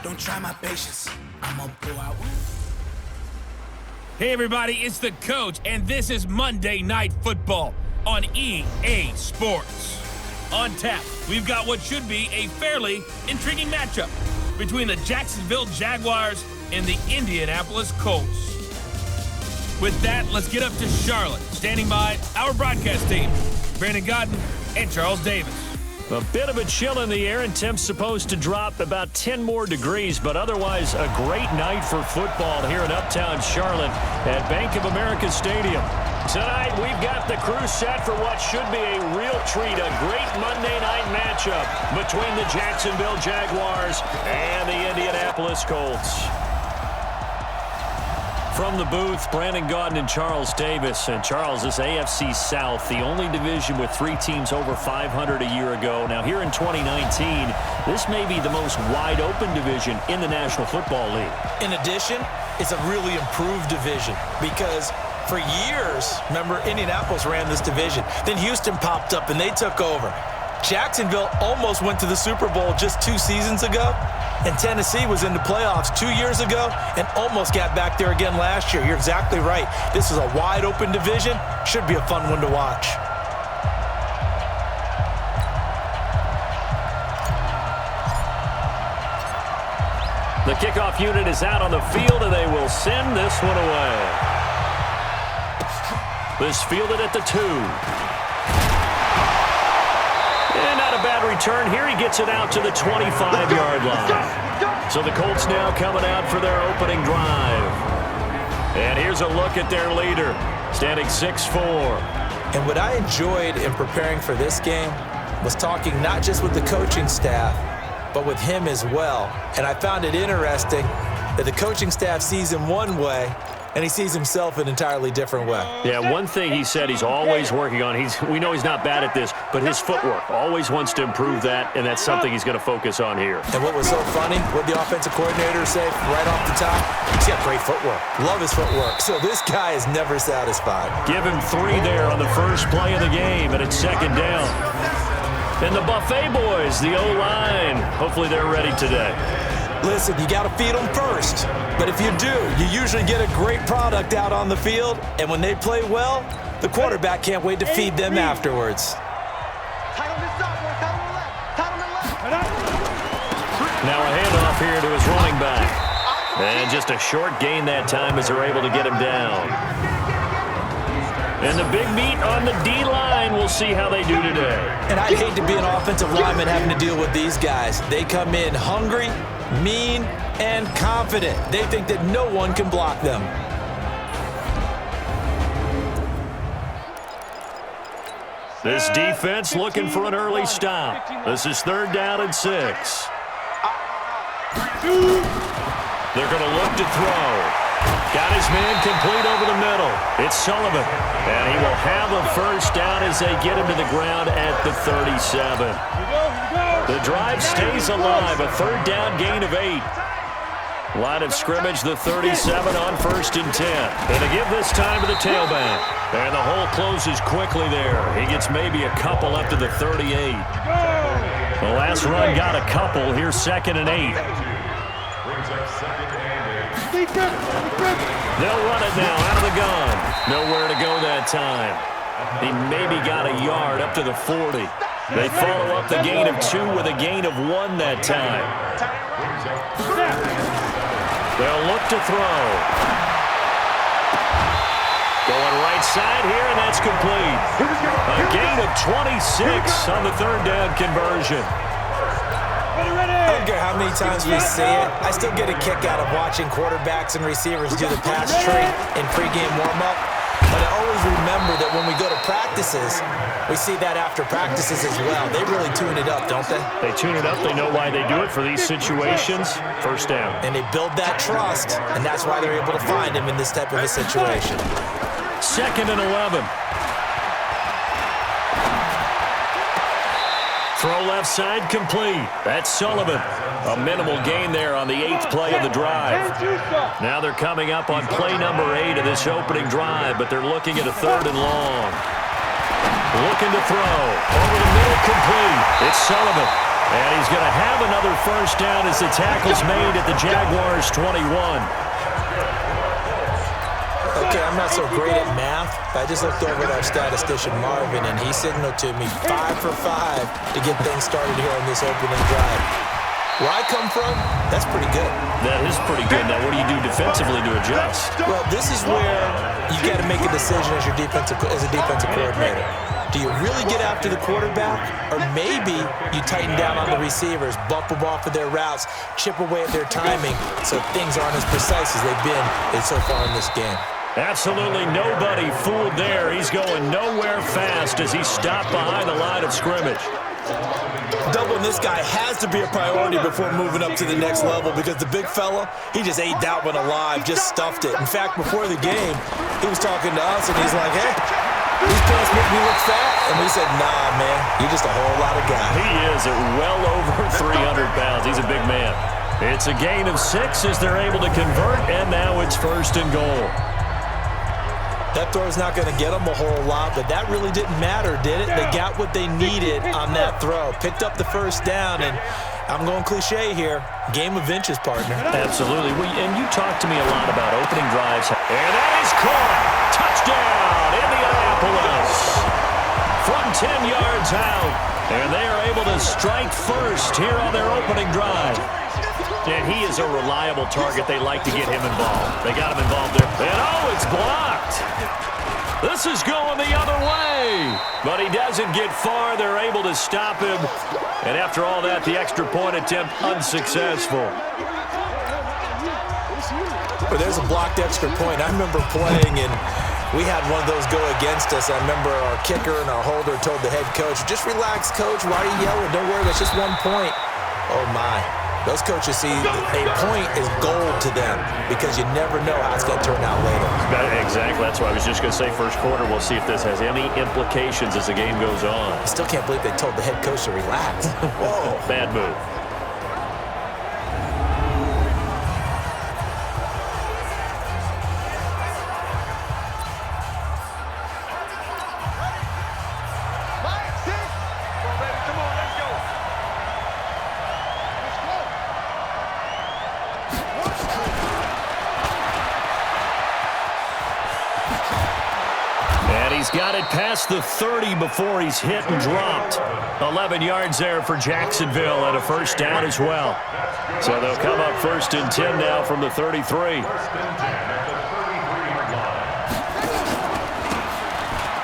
Don't try my patience. I'm gonna pull out. Hey everybody, it's the coach, and this is Monday Night Football on EA Sports. On tap, we've got what should be a fairly intriguing matchup between the Jacksonville Jaguars and the Indianapolis Colts. With that, let's get up to Charlotte. Standing by, our broadcast team, Brandon Godden and Charles Davis. A bit of a chill in the air, and temps supposed to drop about 10 more degrees, but otherwise a great night for football here in Uptown Charlotte at Bank of America Stadium. Tonight, we've got the crew set for what should be a real treat, a great Monday night matchup between the Jacksonville Jaguars and the Indianapolis Colts. From the booth, Brandon Godden and Charles Davis. And Charles, is AFC South, the only division with 3 teams over 500 a year ago. Now here in 2019, this may be the most wide-open division in the National Football League. In addition, it's a really improved division because for years, remember, Indianapolis ran this division. Then Houston popped up and they took over. Jacksonville almost went to the Super Bowl just 2 seasons ago. And Tennessee was in the playoffs 2 years ago and almost got back there again last year. You're exactly right. This is a wide-open division. Should be a fun one to watch. The kickoff unit is out on the field, and they will send this one away. This fielded at the 2. And not a bad return here. He gets it out to the 25-yard line. So the Colts now coming out for their opening drive. And here's a look at their leader, standing 6'4". And what I enjoyed in preparing for this game was talking not just with the coaching staff, but with him as well. And I found it interesting that the coaching staff sees him one way, and he sees himself an entirely different way. Yeah, one thing he said he's always working on, we know he's not bad at this, but his footwork, always wants to improve that, and that's something he's going to focus on here. And what was so funny, what the offensive coordinator said right off the top, he's got great footwork. Love his footwork. So this guy is never satisfied. Give him 3 there on the first play of the game, and it's second down. And the Buffet boys, the O-line, hopefully they're ready today. Listen, you got to feed them first. But if you do, you usually get a great product out on the field. And when they play well, the quarterback can't wait to feed them afterwards. Now a handoff here to his running back. And just a short gain that time as they're able to get him down. And the big meat on the D-line. We'll see how they do today. And I'd hate to be an offensive lineman having to deal with these guys. They come in hungry, mean, and confident. They think that no one can block them. This defense looking for an early stop. This is 3rd down and 6. They're going to look to throw. Got his man complete over the middle. It's Sullivan. And he will have a first down as they get him to the ground at the 37. The drive stays alive. A 3rd down gain of 8. Line of scrimmage, the 37 on 1st and 10. And they give this time to the tailback. And the hole closes quickly there. He gets maybe a couple up to the 38. The last run got a couple. Here's 2nd and 8. They'll run it now out of the gun. Nowhere to go that time. He maybe got a yard up to the 40. They follow up the gain of 2 with a gain of 1 that time. They'll look to throw. Going right side here, and that's complete. A gain of 26 on the 3rd down conversion. I don't care how many times we see it, I still get a kick out of watching quarterbacks and receivers do the pass tree in pregame warm-up. But I always remember that when we go to practices, we see that after practices as well. They really tune it up, don't they? They tune it up. They know why they do it for these situations. First down. And they build that trust, and that's why they're able to find him in this type of a situation. 2nd and 11. Throw left side complete. That's Sullivan. A minimal gain there on the 8th play of the drive. Now they're coming up on play number 8 of this opening drive, but they're looking at a 3rd and long. Looking to throw. Over the middle, complete. It's Sullivan. And he's going to have another first down as the tackle's made at the Jaguars' 21. Okay, I'm not so great at math, but I just looked over at our statistician, Marvin, and he signaled to me 5 for 5 to get things started here on this opening drive. Where I come from, that's pretty good. That is pretty good. Now, what do you do defensively to adjust? Well, this is where you got to make a decision as a defensive coordinator. Do you really get after the quarterback, or maybe you tighten down on the receivers, bump them off of their routes, chip away at their timing so things aren't as precise as they've been so far in this game? Absolutely nobody fooled there. He's going nowhere fast as he's stopped behind the line of scrimmage. Doubling this guy has to be a priority before moving up to the next level because the big fella, he just ate that one alive, just stuffed it. In fact, before the game, he was talking to us, and he's like, hey, these pants make me look fat. And we said, nah, man, you're just a whole lot of guy. He is at well over 300 pounds. He's a big man. It's a gain of 6 as they're able to convert, and now it's 1st and goal. That throw's not going to get them a whole lot, but that really didn't matter, did it? They got what they needed on that throw. Picked up the first down, and I'm going cliche here. Game of inches, partner. Absolutely. And you talked to me a lot about opening drives. And that is caught. Touchdown, Indianapolis. From 10 yards out. And they are able to strike first here on their opening drive. And he is a reliable target. They like to get him involved. They got him involved there. And, oh, it's blocked. This is going the other way. But he doesn't get far. They're able to stop him. And after all that, the extra point attempt unsuccessful. But there's a blocked extra point. I remember playing, and we had one of those go against us. I remember our kicker and our holder told the head coach, just relax, coach. Why are you yelling? Don't worry, that's just 1 point. Oh, my. Those coaches see a point is gold to them because you never know how it's going to turn out later. Exactly. That's what I was just going to say. First quarter, we'll see if this has any implications as the game goes on. I still can't believe they told the head coach to relax. Whoa. Bad move. Got it past the 30 before he's hit and dropped. 11 yards there for Jacksonville and a first down as well. So they'll come up 1st and 10 now from the 33.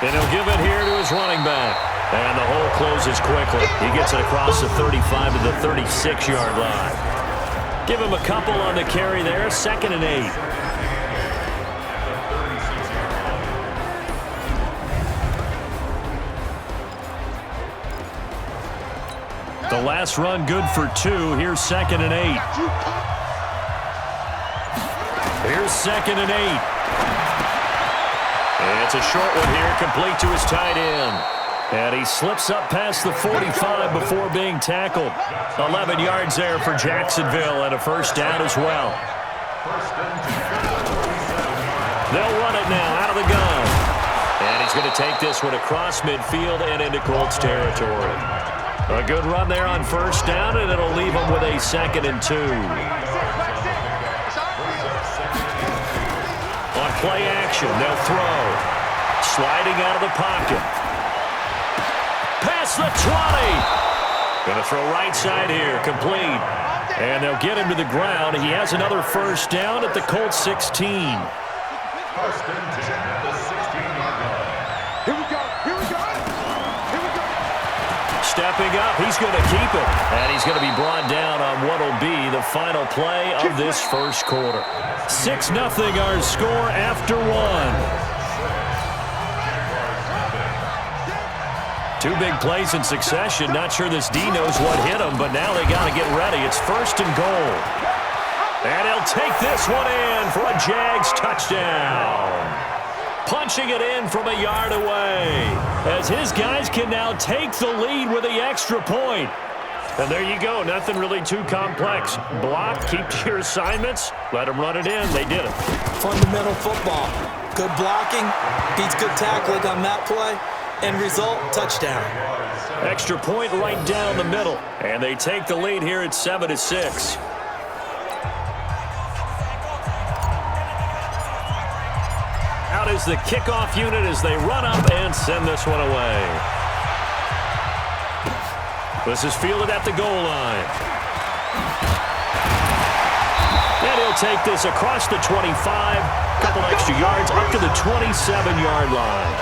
And he'll give it here to his running back. And the hole closes quickly. He gets it across the 35 to the 36-yard line. Give him a couple on the carry there. 2nd and 8. The last run good for 2. Here's 2nd and 8. Here's 2nd and 8. And it's a short one here, complete to his tight end. And he slips up past the 45 before being tackled. 11 yards there for Jacksonville and a first down as well. They'll run it now out of the gun. And he's going to take this one across midfield and into Colts territory. A good run there on first down, and it'll leave them with a 2nd and 2. On play action, they'll throw. Sliding out of the pocket. Past the 20. Going to throw right side here, complete. And they'll get him to the ground. He has another first down at the Colts 16. Stepping up, he's going to keep it. And he's going to be brought down on what will be the final play of this first quarter. 6-0 our score after 1. 2 big plays in succession. Not sure this D knows what hit him, but now they got to get ready. It's 1st and goal. And he'll take this one in for a Jags touchdown. Punching it in from a yard away as his guys can now take the lead with the extra point. And there you go. Nothing really too complex. Block, keep to your assignments, let them run it in. They did it. Fundamental football. Good blocking beats good tackling on that play. End result, touchdown. Extra point right down the middle. And they take the lead here at 7-6. Out is the kickoff unit as they run up and send this one away. This is fielded at the goal line. And he'll take this across the 25. Couple extra yards up to the 27-yard line.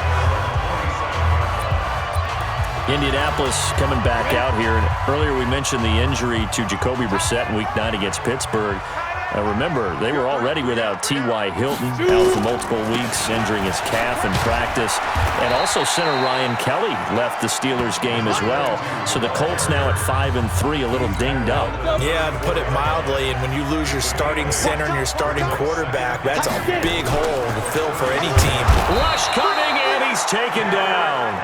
Indianapolis coming back out here. And earlier we mentioned the injury to Jacoby Brissett in Week 9 against Pittsburgh. Remember, they were already without T.Y. Hilton, out for multiple weeks, injuring his calf in practice. And also center Ryan Kelly left the Steelers game as well. So the Colts now at 5-3, a little dinged up. Yeah, to put it mildly, and when you lose your starting center and your starting quarterback, that's a big hole to fill for any team. Rush coming, and he's taken down.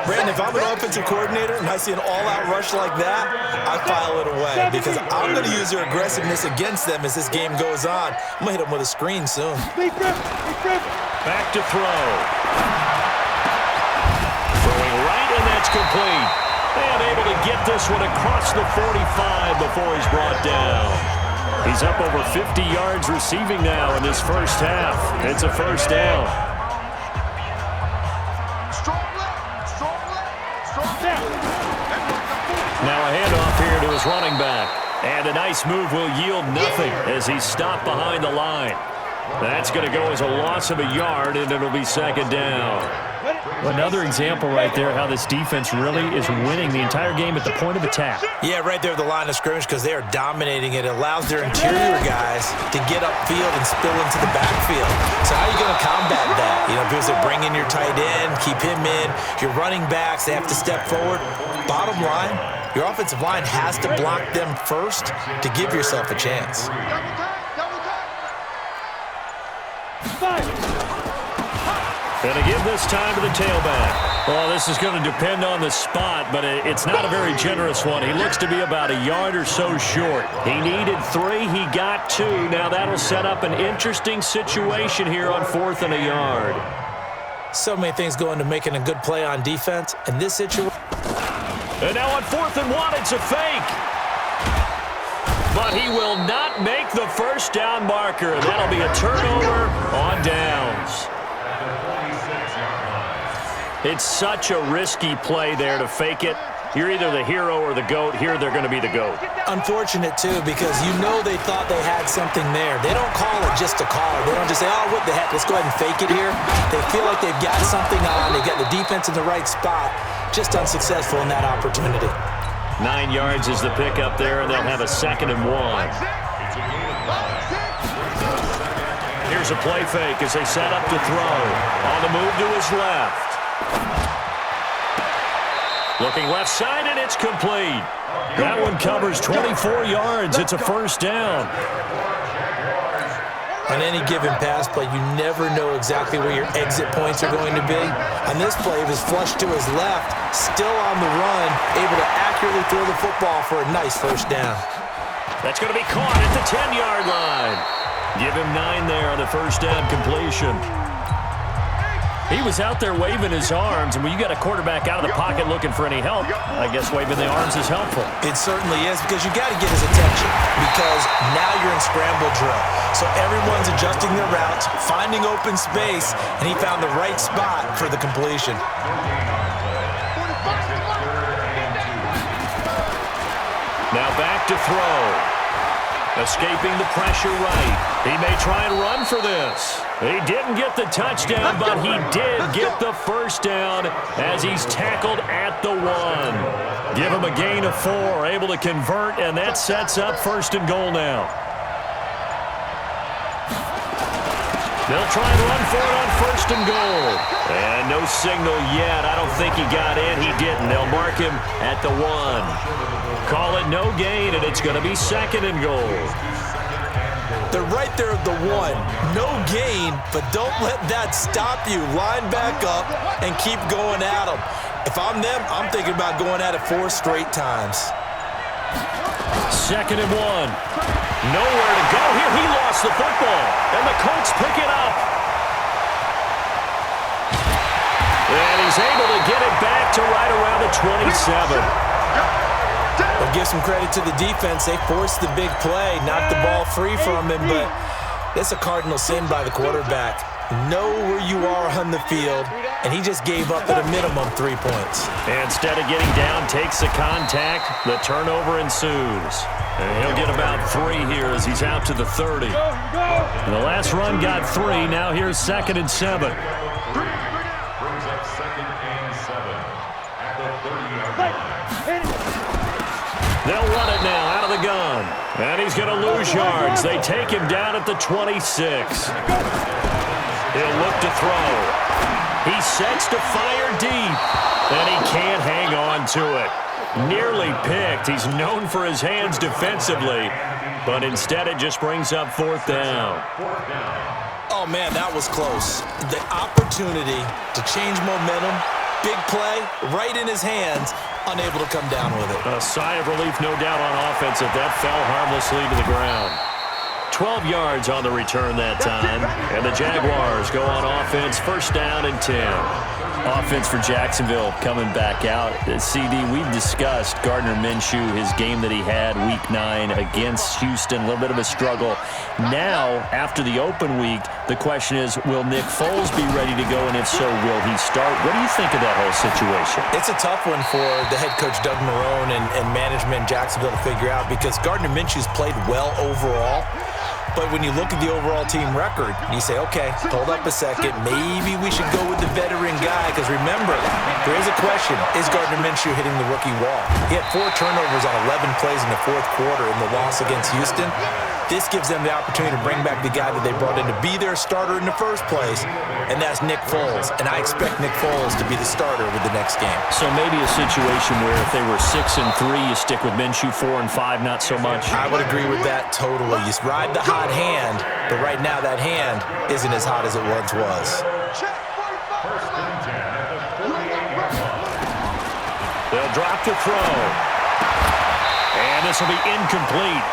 Brandon, if I'm an offensive coordinator and I see an all-out rush like that, I file it away because I'm going to use their aggressiveness against them as this game goes on. I'm going to hit them with a screen soon. Back to throw. Throwing right, and that's complete. And able to get this one across the 45 before he's brought down. He's up over 50 yards receiving now in this first half. It's a first down. Now a handoff here to his running back. And a nice move will yield nothing as he's stopped behind the line. That's going to go as a loss of a yard, and it'll be second down. Another example right there how this defense really is winning the entire game at the point of attack. Yeah, right there at the line of scrimmage because they are dominating it. It allows their interior guys to get upfield and spill into the backfield. So how are you going to combat that? You know, because they bring in your tight end, keep him in. Your running backs, they have to step forward. Bottom line, your offensive line has to block them first to give yourself a chance. Going to give this time to the tailback. Well, this is going to depend on the spot, but it's not a very generous one. He looks to be about a yard or so short. He needed 3. He got 2. Now that'll set up an interesting situation here on 4th and a yard. So many things go into making a good play on defense. In this situation. And now on 4th and 1, it's a fake. But he will not make the first down marker. That'll be a turnover on downs. It's such a risky play there to fake it. You're either the hero or the GOAT. Here they're going to be the GOAT. Unfortunate, too, because you know they thought they had something there. They don't call it just to call it. They don't just say, oh, what the heck, let's go ahead and fake it here. They feel like they've got something on. They've got the defense in the right spot. Just unsuccessful in that opportunity. 9 yards is the pickup there, and they'll have a 2nd and 1. Here's a play fake as they set up to throw. On the move to his left. Looking left side, and it's complete. That one covers 24 yards. It's a first down. On any given pass play, you never know exactly where your exit points are going to be. On this play, it was flushed to his left, still on the run, able to accurately throw the football for a nice first down. That's going to be caught at the 10-yard line. Give him 9 there on the first down completion. He was out there waving his arms, and when you got a quarterback out of the pocket looking for any help, I guess waving the arms is helpful. It certainly is, because you got to get his attention, because now you're in scramble drill. So everyone's adjusting their routes, finding open space, and he found the right spot for the completion. Now back to throw. Escaping the pressure right. He may try and run for this. He didn't get the touchdown, but he did get the first down as he's tackled at the 1. Give him a gain of 4, able to convert, and that sets up 1st and goal now. They'll try and run for it on 1st and goal. And no signal yet. I don't think he got in. He didn't. They'll mark him at the 1. Call it no gain, and it's going to be 2nd and goal. They're right there at the 1. No gain, but don't let that stop you. Line back up and keep going at them. If I'm them, I'm thinking about going at it 4 straight times. 2nd and 1. Nowhere to go here. He lost the football, and the Colts pick it up. he's able to get it back to right around the 27. I'll give some credit to the defense. They forced the big play, knocked the ball free from him, but it's a cardinal sin by the quarterback. Know where you are on the field, and he just gave up at a minimum 3 points. Instead of getting down, takes the contact. The turnover ensues. And he'll get about 3 here as he's out to the 30. And the last run got 3. Now here's 2nd and 7. Brings up 2nd and 7 at the 30-yard line. They'll run it now out of the gun. And he's going to lose yards. They take him down at the 26. He'll look to throw. He sets to fire deep. And he can't hang on to it. Nearly picked. He's known for his hands defensively. But instead it just brings up 4th down. Oh, man, that was close. The opportunity to change momentum, big play, right in his hands, unable to come down with it. A sigh of relief, no doubt, on offense if that fell harmlessly to the ground. 12 yards on the return that time. And the Jaguars go on offense, 1st down and 10. Offense for Jacksonville coming back out. CD, we've discussed Gardner Minshew, his game that he had Week 9 against Houston, a little bit of a struggle. Now, after the open week, the question is, will Nick Foles be ready to go? And if so, will he start? What do you think of that whole situation? It's a tough one for the head coach, Doug Marrone, and management in Jacksonville to figure out because Gardner Minshew's played well overall. But when you look at the overall team record, you say, okay, hold up a second. Maybe we should go with the veteran guy. Because remember, there is a question. Is Gardner Minshew hitting the rookie wall? He had 4 turnovers on 11 plays in the 4th quarter in the loss against Houston. This gives them the opportunity to bring back the guy that they brought in to be their starter in the first place, and that's Nick Foles. And I expect Nick Foles to be the starter with the next game. So maybe a situation where if they were 6 and 3, you stick with Minshew. 4 and 5, not so much. I would agree with that totally. You ride the hot hand, but right now that hand isn't as hot as it once was. They'll drop to throw. And this will be incomplete.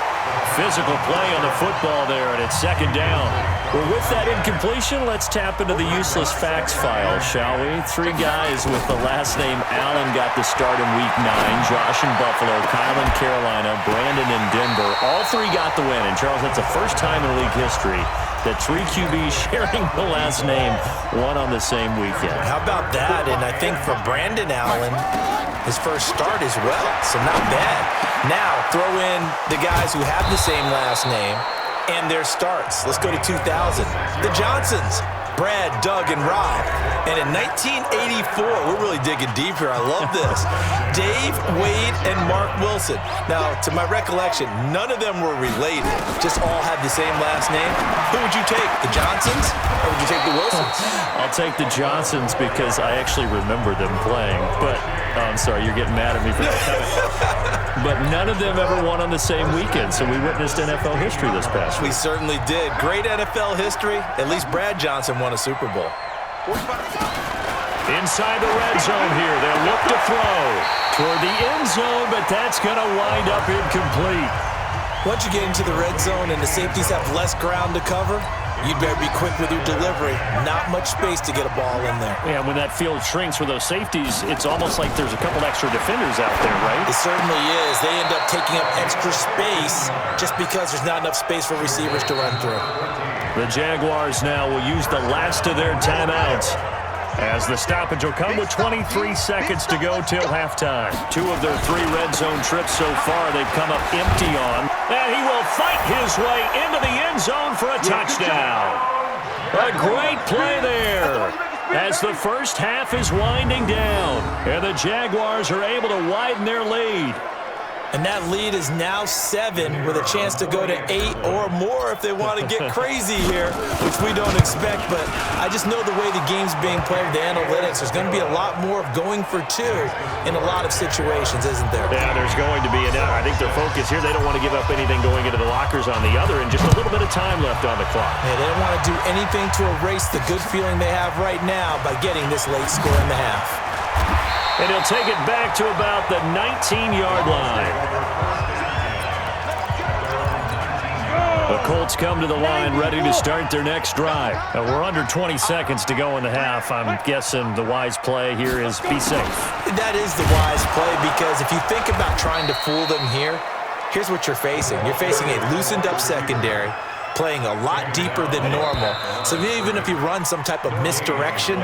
Physical play on the football there, and it's 2nd down. Well, with that incompletion, let's tap into the useless facts file, shall we? 3 guys with the last name Allen got the start in Week 9. Josh in Buffalo, Kyle in Carolina, Brandon in Denver. All 3 got the win. And, Charles, that's the first time in league history that 3 QBs sharing the last name won on the same weekend. How about that? And I think for Brandon Allen, his first start as well, so not bad. Now, throw in the guys who have the same last name and their starts. Let's go to 2000. The Johnsons, Brad, Doug, and Rob. And in 1984, we're really digging deep here. I love this. Dave, Wade, and Mark Wilson. Now, to my recollection, none of them were related. Just all had the same last name. Who would you take, the Johnsons, or would you take the Wilsons? I'll take the Johnsons because I actually remember them playing. But, I'm sorry, you're getting mad at me for that. But none of them ever won on the same weekend, so we witnessed NFL history this past week. We certainly did. Great NFL history. At least Brad Johnson won a Super Bowl. Inside the red zone here. They'll look to throw toward the end zone, but that's going to wind up incomplete. Once you get into the red zone and the safeties have less ground to cover, you'd better be quick with your delivery. Not much space to get a ball in there. Yeah, when that field shrinks with those safeties, it's almost like there's a couple extra defenders out there, right? It certainly is. They end up taking up extra space just because there's not enough space for receivers to run through. The Jaguars now will use the last of their timeouts as the stoppage will come with 23 seconds to go till halftime. 2 of their 3 red zone trips so far they've come up empty on. And he will fight his way into the end zone for a touchdown. A great play there as the first half is winding down. And the Jaguars are able to widen their lead. And that lead is now 7 with a chance to go to 8 or more if they want to get crazy here, which we don't expect. But I just know the way the game's being played with the analytics, there's going to be a lot more of going for 2 in a lot of situations, isn't there? Yeah, there's going to be. And I think their focus here, they don't want to give up anything going into the lockers on the other, and just a little bit of time left on the clock. Yeah, they don't want to do anything to erase the good feeling they have right now by getting this late score in the half. And he'll take it back to about the 19-yard line. The Colts come to the line ready to start their next drive. We're under 20 seconds to go in the half. I'm guessing the wise play here is be safe. That is the wise play, because if you think about trying to fool them here, here's what you're facing. You're facing a loosened-up secondary, playing a lot deeper than normal. So even if you run some type of misdirection,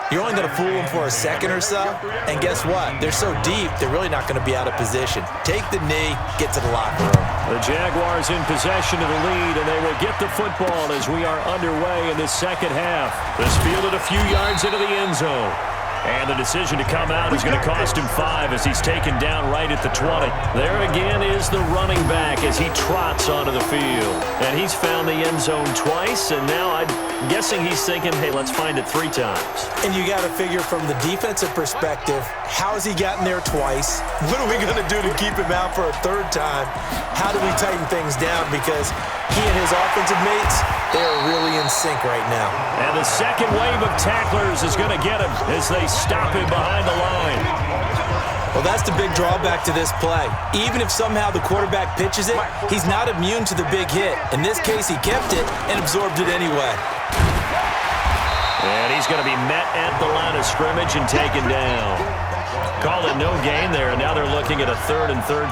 you're only going to fool them for a second or so. And guess what? They're so deep, they're really not going to be out of position. Take the knee, get to the locker room. The Jaguars in possession of the lead, and they will get the football as we are underway in the second half. This fielded a few yards into the end zone. And the decision to come out is going to cost him 5 as he's taken down right at the 20. There again is the running back as he trots onto the field. And he's found the end zone twice, and now I'm guessing he's thinking, hey, let's find it 3 times. And you got to figure from the defensive perspective, how has he gotten there twice? What are we going to do to keep him out for a 3rd time? How do we tighten things down? Because he and his offensive mates, they are really in sync right now. And the second wave of tacklers is going to get him as they stop him behind the line. Well, that's the big drawback to this play. Even if somehow the quarterback pitches it, he's not immune to the big hit. In this case, he kept it and absorbed it anyway. And he's going to be met at the line of scrimmage and taken down. Call it no gain there, and now they're looking at a 3rd and 13.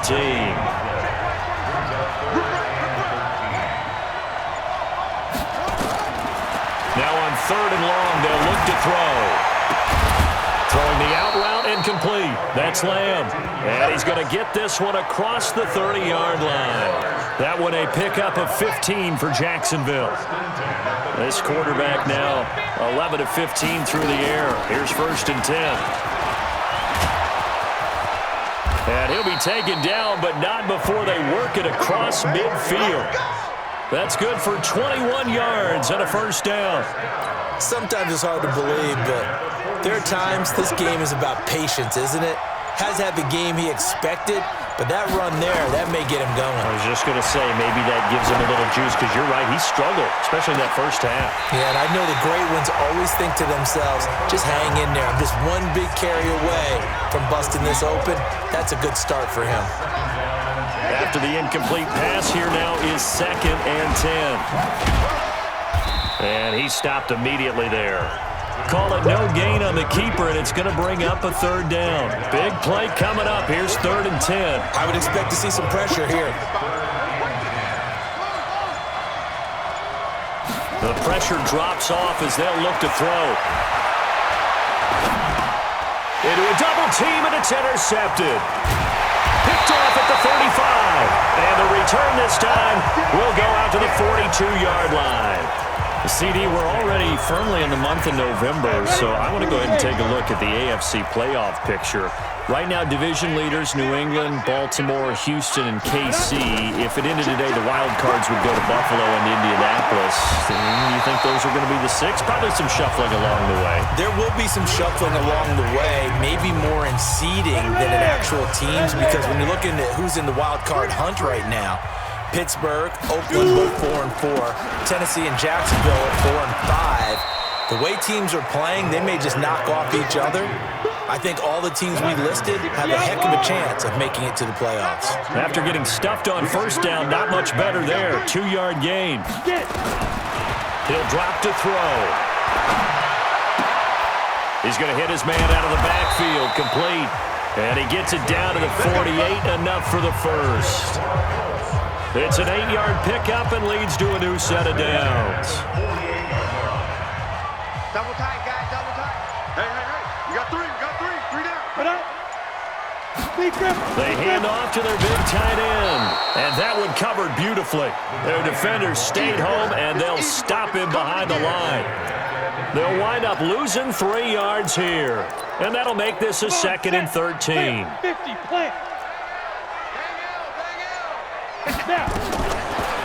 Now on 3rd and long, they'll look to throw. Throwing the out route incomplete. That's Lamb. And he's going to get this one across the 30-yard line. That one a pickup of 15 for Jacksonville. This quarterback now 11 of 15 through the air. Here's 1st and 10. And he'll be taken down, but not before they work it across midfield. That's good for 21 yards and a 1st down. Sometimes it's hard to believe, but there are times this game is about patience, isn't it? Has had the game he expected, but that run there, that may get him going. I was just going to say, maybe that gives him a little juice, because you're right, he struggled, especially in that 1st half. Yeah, and I know the great ones always think to themselves, just hang in there. I'm just one big carry away from busting this open. That's a good start for him. After the incomplete pass, here now is 2nd and 10. And he stopped immediately there. Call it no gain on the keeper, and it's going to bring up a 3rd down. Big play coming up. Here's 3rd and 10. I would expect to see some pressure here. The pressure drops off as they'll look to throw. Into a double team, and it's intercepted. Picked off at the 35. And the return this time will go out to the 42-yard line. CD, we're already firmly in the month of November, so I want to go ahead and take a look at the AFC playoff picture. Right now, division leaders, New England, Baltimore, Houston, and KC. If it ended today, the wild cards would go to Buffalo and Indianapolis. You think those are going to be the 6? Probably some shuffling along the way. There will be some shuffling along the way, maybe more in seeding than in actual teams, because when you're looking at who's in the wild card hunt right now, Pittsburgh, Oakland, both 4-4. Tennessee and Jacksonville at 4-5. The way teams are playing, they may just knock off each other. I think all the teams we listed have a heck of a chance of making it to the playoffs. After getting stuffed on 1st down, not much better there. 2-yard gain. He'll drop to throw. He's going to hit his man out of the backfield, complete. And he gets it down to the 48, enough for the 1st. It's an 8-yard pickup and leads to a new set of downs. Double tight, guys, double tight. Hey. You got 3 down. Put up. They hand off to their big tight end. And that one covered beautifully. Their defenders stayed home, and they'll stop him behind the line. They'll wind up losing 3 yards here. And that'll make this a 2nd and 13. 50, plant.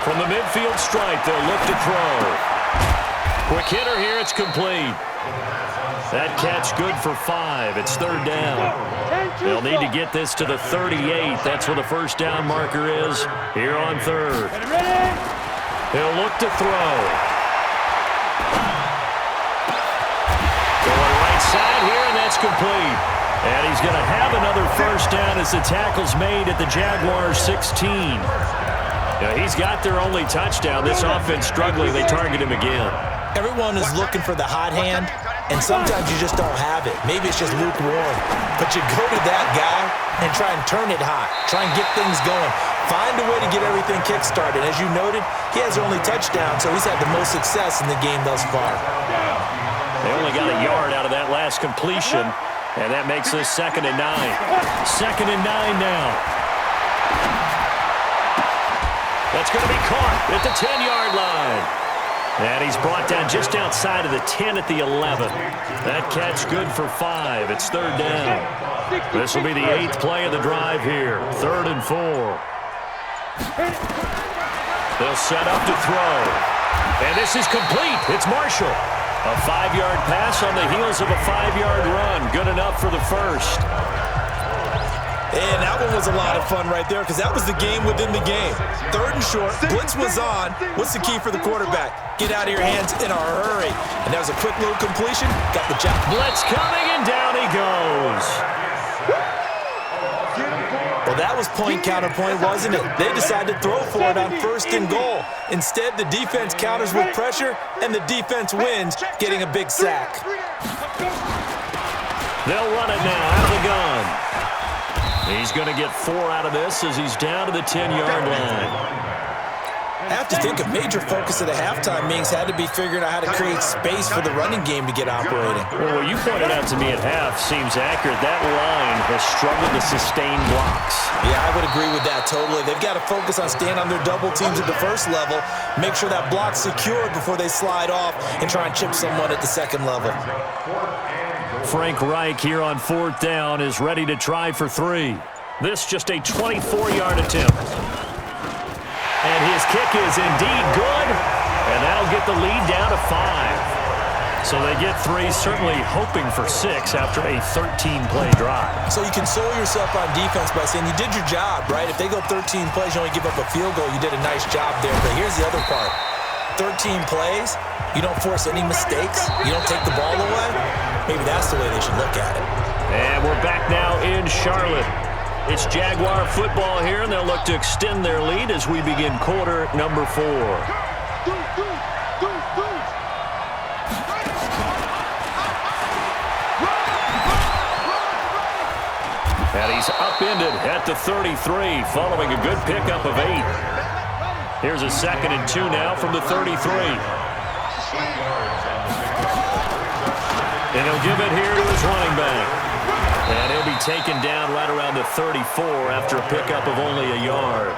From the midfield stripe, they'll look to throw. Quick hitter here, it's complete. That catch good for 5. It's 3rd down. They'll need to get this to the 38. That's where the 1st down marker is here on 3rd. He'll look to throw. Going right side here, and that's complete. And he's going to have another 1st down as the tackle's made at the Jaguars' 16. Yeah, he's got their only touchdown. This offense struggling. They target him again. Everyone is looking for the hot hand, and sometimes you just don't have it. Maybe it's just lukewarm. But you go to that guy and try and turn it hot. Try and get things going. Find a way to get everything kick-started. As you noted, he has their only touchdown, so he's had the most success in the game thus far. They only got a yard out of that last completion, and that makes this 2nd and 9. 2nd and 9 now. That's going to be caught at the 10-yard line. And he's brought down just outside of the 10 at the 11. That catch good for 5. It's 3rd down. This will be the 8th play of the drive here. 3rd and 4. They'll set up to throw. And this is complete. It's Marshall. A 5-yard pass on the heels of a 5-yard run. Good enough for the first. And that one was a lot of fun right there because that was the game within the game. 3rd and short. Blitz was on. What's the key for the quarterback? Get out of your hands in a hurry. And that was a quick little completion. Got the job. Blitz coming, and down he goes. Well, that was point counterpoint, wasn't it? They decided to throw for it on 1st and goal. Instead, the defense counters with pressure, and the defense wins, getting a big sack. They'll run it now out of the gun. He's going to get 4 out of this as he's down to the 10-yard line. I have to think a major focus of the halftime meetings had to be figuring out how to create space for the running game to get operating. Well, what you pointed out to me at half seems accurate. That line has struggled to sustain blocks. Yeah, I would agree with that totally. They've got to focus on staying on their double teams at the first level, make sure that block's secured before they slide off and try and chip someone at the second level. Frank Reich here on 4th down is ready to try for 3. This just a 24-yard attempt. And his kick is indeed good, and that'll get the lead down to 5. So they get 3, certainly hoping for 6 after a 13-play drive. So you console yourself on defense by saying you did your job, right? If they go 13 plays, you only give up a field goal, you did a nice job there. But here's the other part. 13 plays, you don't force any mistakes, you don't take the ball away. Maybe that's the way they should look at it. And we're back now in Charlotte. It's Jaguar football here, and they'll look to extend their lead as we begin quarter number 4. And he's upended at the 33, following a good pickup of 8. Here's a 2nd and 2 now from the 33. And he'll give it here to his running back. And he'll be taken down right around the 34 after a pickup of only a yard.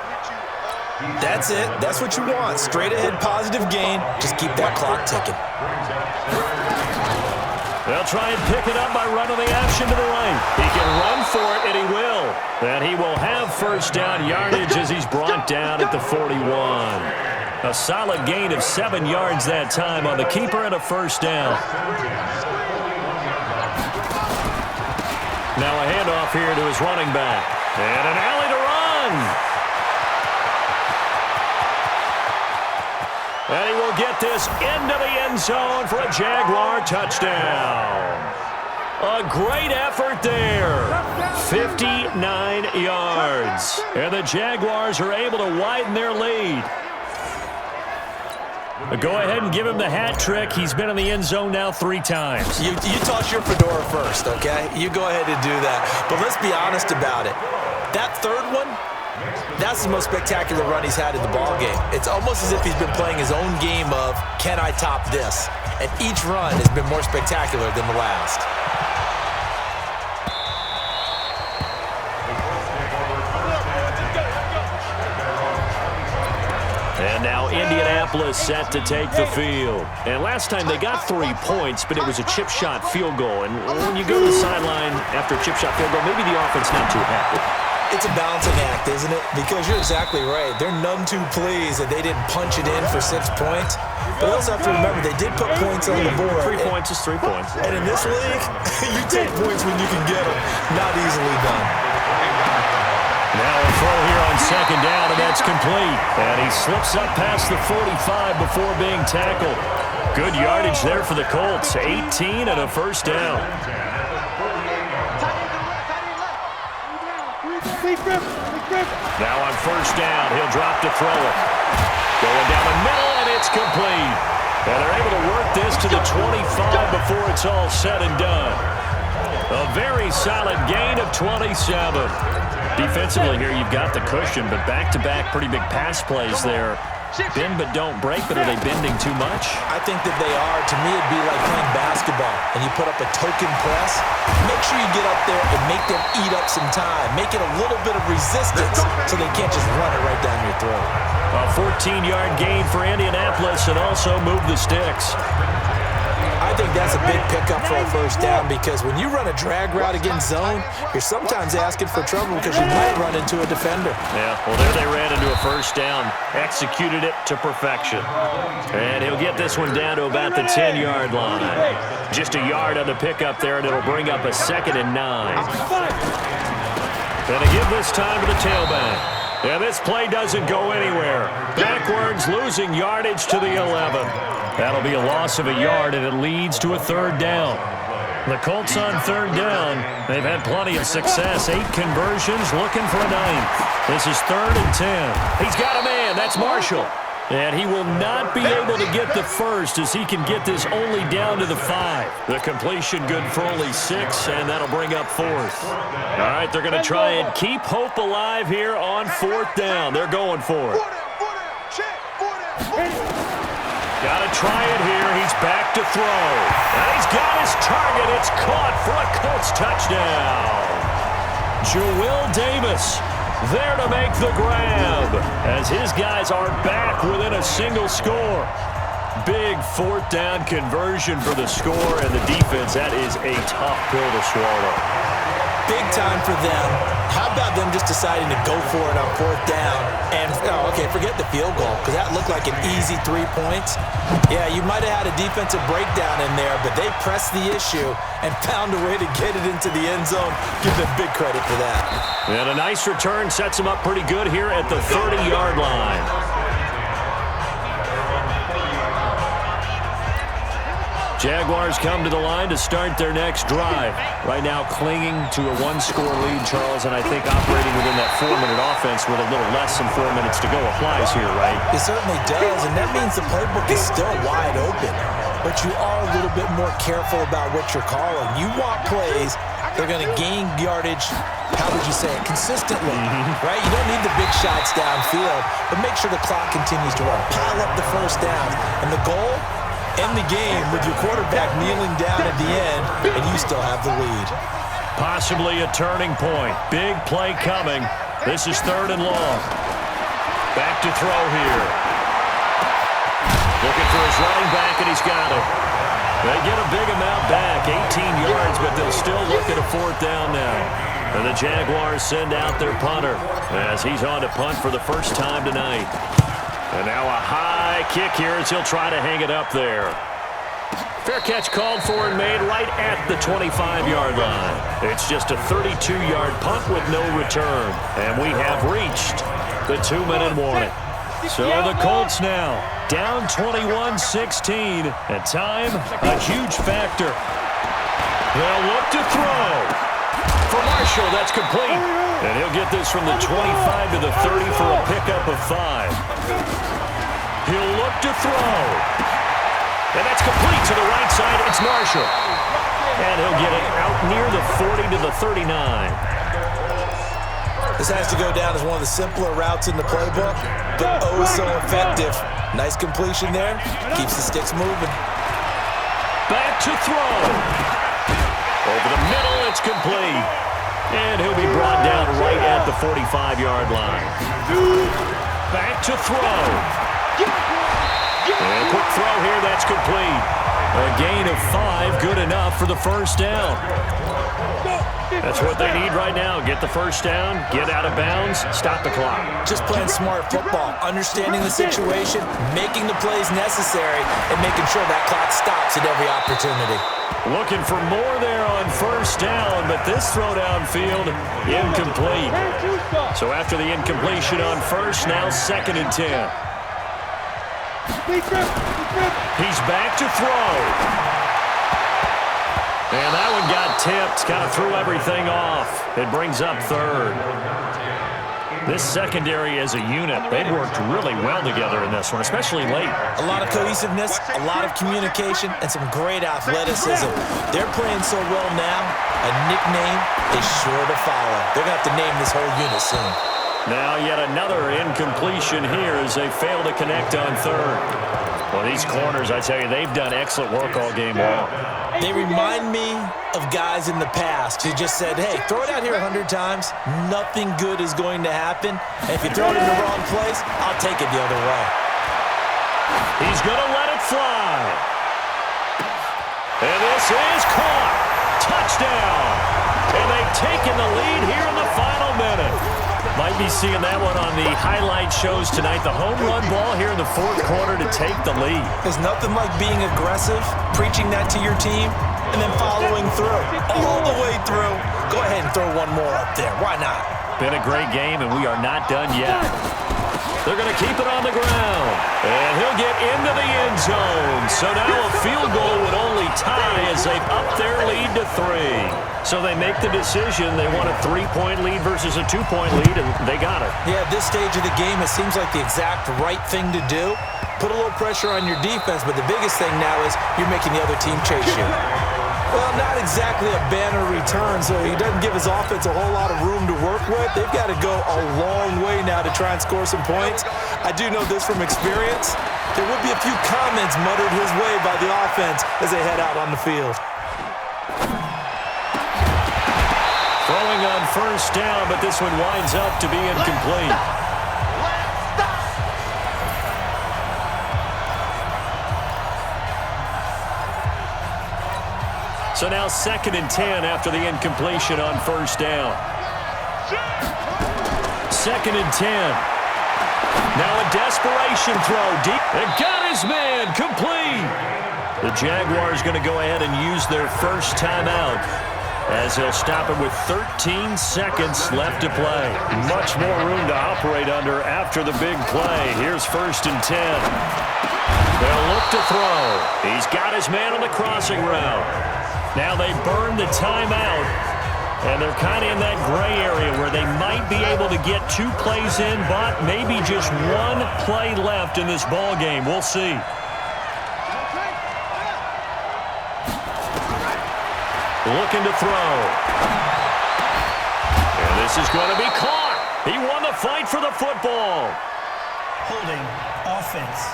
That's it. That's what you want. Straight ahead, positive gain. Just keep that clock ticking. They'll try and pick it up by running the action to the right. He can run for it, and he will. And he will have 1st down yardage as he's brought down at the 41. A solid gain of 7 yards that time on the keeper and a 1st down. Now a handoff here to his running back. And an alley to run. And he will get this into the end zone for a Jaguar touchdown. A great effort there. 59 yards. And the Jaguars are able to widen their lead. Go ahead and give him the hat trick. He's been in the end zone now 3 times. You toss your fedora first, okay? You go ahead and do that. But let's be honest about it. That 3rd one, that's the most spectacular run he's had in the ballgame. It's almost as if he's been playing his own game of, can I top this? And each run has been more spectacular than the last. And now Indianapolis set to take the field. And last time they got 3 points, but it was a chip shot field goal. And when you go to the sideline after a chip shot field goal, maybe the offense not too happy. It's a balancing act, isn't it? Because you're exactly right. They're none too pleased that they didn't punch it in for 6 points. But they also have to remember they did put points on the board. 3 points is 3 points. And in this league, you take points when you can get them. Not easily done. Now a throw here on 2nd down, and that's complete. And he slips up past the 45 before being tackled. Good yardage there for the Colts. 18 and a 1st down. Now on first down, he'll drop to throw it. Going down the middle, and it's complete. And they're able to work this to the 25 before it's all said and done. A very solid gain of 27. Defensively here, you've got the cushion, but back-to-back pretty big pass plays there. Bend but don't break, but are they bending too much? I think that they are. To me, it'd be like playing basketball, and you put up a token press. Make sure you get up there and make them eat up some time. Make it a little bit of resistance so they can't just run it right down your throat. A 14-yard gain for Indianapolis and also move the sticks. I think that's a big pickup for a first down because when you run a drag route against zone, you're sometimes asking for trouble because you might run into a defender. Yeah, well, there they ran into a first down. Executed it to perfection. And he'll get this one down to about the 10-yard line. Just a yard on the pickup there, and it'll bring up a 2nd and 9. Gonna give this time to the tailback. Yeah, this play doesn't go anywhere. Backwards, losing yardage to the 11. That'll be a loss of a yard, and it leads to a 3rd down. The Colts on 3rd down. They've had plenty of success. 8 conversions, looking for a 9th. This is 3rd and 10. He's got a man. That's Marshall. And he will not be able to get the first as he can get this only down to the 5. The completion good for only 6, and that'll bring up 4th. All right, they're going to try and keep hope alive here on 4th down. They're going for it. Got to try it here. He's back to throw. And he's got his target. It's caught for a Colts touchdown. Joel Davis there to make the grab as his guys are back within a single score. Big 4th down conversion for the score, and the defense, that is a tough pill to swallow. Big time for them. How about them just deciding to go for it on 4th down? And, okay, forget the field goal, because that looked like an easy 3 points. Yeah, you might have had a defensive breakdown in there, but they pressed the issue and found a way to get it into the end zone. Give them big credit for that. And a nice return sets them up pretty good here at the 30-yard line. Jaguars come to the line to start their next drive. Right now clinging to a 1-score lead, Charles, and I think operating within that 4-minute offense with a little less than 4 minutes to go applies here, right? It certainly does, and that means the playbook is still wide open. But you are a little bit more careful about what you're calling. You want plays they're going to gain yardage, how would you say it, consistently, right? You don't need the big shots downfield, but make sure the clock continues to run. Pile up the first down, and the goal, end the game with your quarterback kneeling down at the end, and you still have the lead. Possibly a turning point. Big play coming. This is 3rd and long. Back to throw here. Looking for his running back, and he's got it. They get a big amount back, 18 yards, but they'll still look at a 4th down now. And the Jaguars send out their punter as he's on to punt for the first time tonight. And now a high kick here as he'll try to hang it up there. Fair catch called for and made right at the 25-yard line. It's just a 32-yard punt with no return. And we have reached the 2-minute warning. So the Colts now down 21-16. At time, a huge factor. They'll look to throw. For Marshall, that's complete. And he'll get this from the 25 to the 30 for a pickup of 5. He'll look to throw. And that's complete to the right side. It's Marshall. And he'll get it out near the 40 to the 39. This has to go down as one of the simpler routes in the playbook, but oh so effective. Nice completion there. Keeps the sticks moving. Back to throw. Over the middle, it's complete. And he'll be brought down right at the 45-yard line. Back to throw. And a quick throw here, that's complete. A gain of 5, good enough for the first down. That's what they need right now. Get the first down, get out of bounds, stop the clock. Just playing smart football, understanding the situation, making the plays necessary, and making sure that clock stops at every opportunity. Looking for more there on first down, but this throw downfield, incomplete. So after the incompletion on first, now 2nd and 10. He's back to throw. And that one got tipped, kind of threw everything off. It brings up 3rd. This secondary as a unit, they've worked really well together in this one, especially late. A lot of cohesiveness, a lot of communication, and some great athleticism. They're playing so well now, a nickname is sure to follow. They're going to have to name this whole unit soon. Now yet another incompletion here as they fail to connect on third. Well, these corners, I tell you, they've done excellent work all game long. They remind me of guys in the past who just said, hey, throw it out here 100 times, nothing good is going to happen. And if you throw it in the wrong place, I'll take it the other way. He's going to let it fly. And this is caught. Touchdown. And they've taken the lead here in the final minute. Might be seeing that one on the highlight shows tonight. The home run ball here in the fourth quarter to take the lead. There's nothing like being aggressive, preaching that to your team, and then following through, all the way through. Go ahead and throw one more up there. Why not? Been a great game, and we are not done yet. They're going to keep it on the ground, and he'll get into the end zone. So now a field goal would only tie as they've upped their lead to 3. So they make the decision. They want a 3-point lead versus a 2-point lead, and they got it. Yeah, at this stage of the game, it seems like the exact right thing to do. Put a little pressure on your defense, but the biggest thing now is you're making the other team chase you. Well, not exactly a banner return, so he doesn't give his offense a whole lot of room to work with. They've got to go a long way now to try and score some points. I do know this from experience. There will be a few comments muttered his way by the offense as they head out on the field. Throwing on first down, but this one winds up to be incomplete. So now 2nd and 10 after the incompletion on first down. 2nd and 10. Now a desperation throw deep. And got his man complete. The Jaguars going to go ahead and use their first timeout as they'll stop it with 13 seconds left to play. Much more room to operate under after the big play. Here's 1st and 10. They'll look to throw. He's got his man on the crossing route. Now they burn the timeout, and they're kind of in that gray area where they might be able to get 2 plays in, but maybe just 1 play left in this ball game. We'll see. Looking to throw. And this is going to be caught. He won the fight for the football. Holding offense.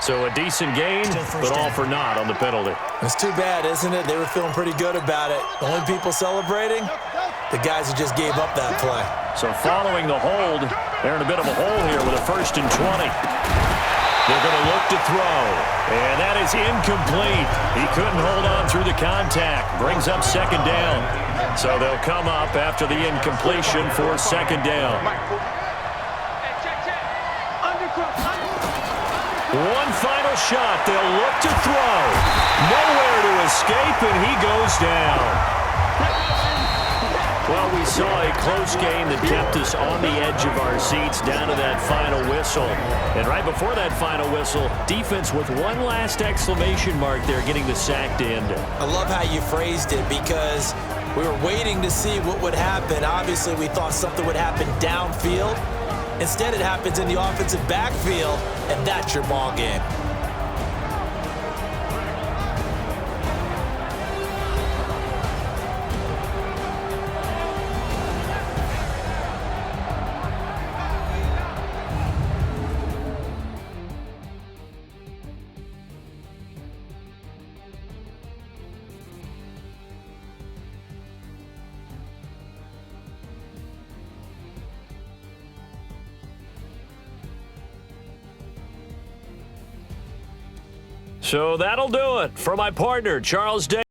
So a decent game, but all for naught on the penalty. It's too bad, isn't it? They were feeling pretty good about it. The only people celebrating, the guys who just gave up that play. So following the hold, they're in a bit of a hole here with a 1st and 20. They're going to look to throw, and that is incomplete. He couldn't hold on through the contact. Brings up 2nd down. So they'll come up after the incompletion for 2nd down. One final shot. They'll look to throw. Nowhere to escape, and he goes down. Well, we saw a close game that kept us on the edge of our seats down to that final whistle. And right before that final whistle, defense with one last exclamation mark there getting the sack to end it. I love how you phrased it because we were waiting to see what would happen. Obviously, we thought something would happen downfield. Instead, it happens in the offensive backfield, and that's your ball game. So that'll do it for my partner, Charles Day.